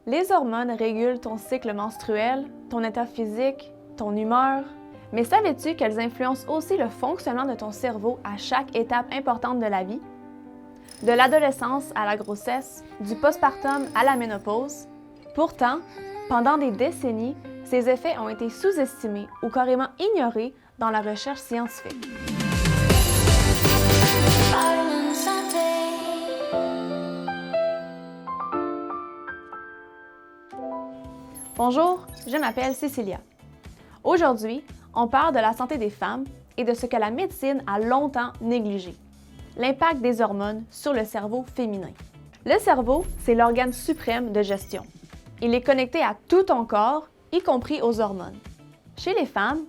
Les hormones régulent ton cycle menstruel, ton état physique, ton humeur. Mais savais-tu qu'elles influencent aussi le fonctionnement de ton cerveau à chaque étape importante de la vie? De l'adolescence à la grossesse, du postpartum à la ménopause. Pourtant, pendant des décennies, ces effets ont été sous-estimés ou carrément ignorés dans la recherche scientifique. Bonjour, je m'appelle Cécilia. Aujourd'hui, on parle de la santé des femmes et de ce que la médecine a longtemps négligé, l'impact des hormones sur le cerveau féminin. Le cerveau, c'est l'organe suprême de gestion. Il est connecté à tout ton corps, y compris aux hormones. Chez les femmes,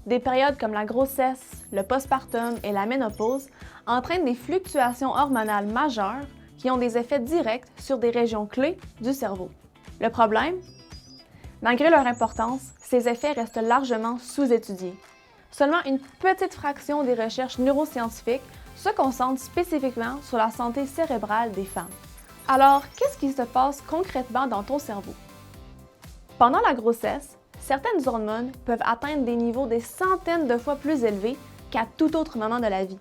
des périodes comme la grossesse, le postpartum et la ménopause entraînent des fluctuations hormonales majeures qui ont des effets directs sur des régions clés du cerveau. Le problème? Malgré leur importance, ces effets restent largement sous-étudiés. Seulement une petite fraction des recherches neuroscientifiques se concentre spécifiquement sur la santé cérébrale des femmes. Alors, qu'est-ce qui se passe concrètement dans ton cerveau? Pendant la grossesse, certaines hormones peuvent atteindre des niveaux des centaines de fois plus élevés qu'à tout autre moment de la vie.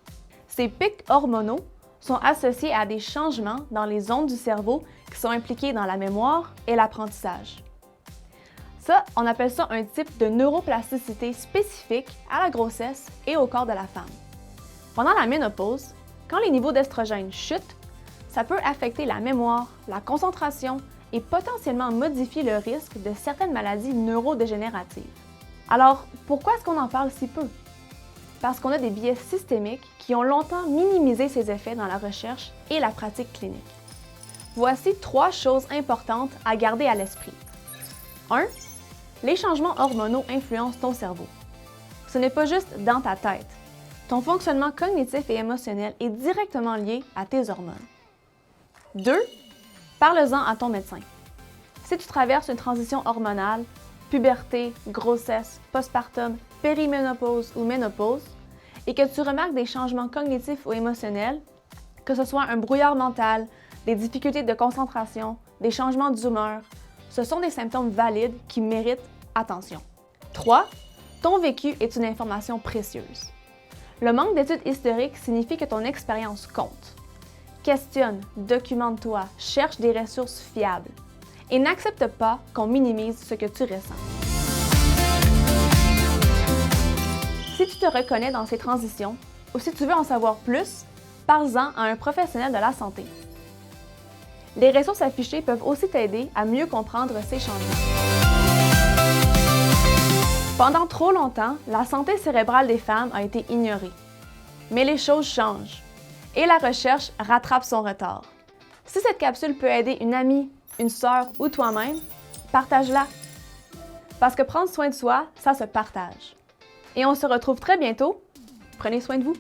Ces pics hormonaux sont associés à des changements dans les ondes du cerveau qui sont impliqués dans la mémoire et l'apprentissage. Ça, on appelle ça un type de neuroplasticité spécifique à la grossesse et au corps de la femme. Pendant la ménopause, quand les niveaux d'estrogène chutent, ça peut affecter la mémoire, la concentration et potentiellement modifier le risque de certaines maladies neurodégénératives. Alors, pourquoi est-ce qu'on en parle si peu? Parce qu'on a des biais systémiques qui ont longtemps minimisé ces effets dans la recherche et la pratique clinique. Voici 3 choses importantes à garder à l'esprit. 1. Les changements hormonaux influencent ton cerveau. Ce n'est pas juste dans ta tête. Ton fonctionnement cognitif et émotionnel est directement lié à tes hormones. 2. Parle-en à ton médecin. Si tu traverses une transition hormonale, puberté, grossesse, postpartum, périménopause ou ménopause, et que tu remarques des changements cognitifs ou émotionnels, que ce soit un brouillard mental, des difficultés de concentration, des changements d'humeur, ce sont des symptômes valides qui méritent attention. 3. Ton vécu est une information précieuse. Le manque d'études historiques signifie que ton expérience compte. Questionne, documente-toi, cherche des ressources fiables et n'accepte pas qu'on minimise ce que tu ressens. Si tu te reconnais dans ces transitions ou si tu veux en savoir plus, parle-en à un professionnel de la santé. Les ressources affichées peuvent aussi t'aider à mieux comprendre ces changements. Pendant trop longtemps, la santé cérébrale des femmes a été ignorée. Mais les choses changent et la recherche rattrape son retard. Si cette capsule peut aider une amie, une sœur ou toi-même, partage-la. Parce que prendre soin de soi, ça se partage. Et on se retrouve très bientôt. Prenez soin de vous.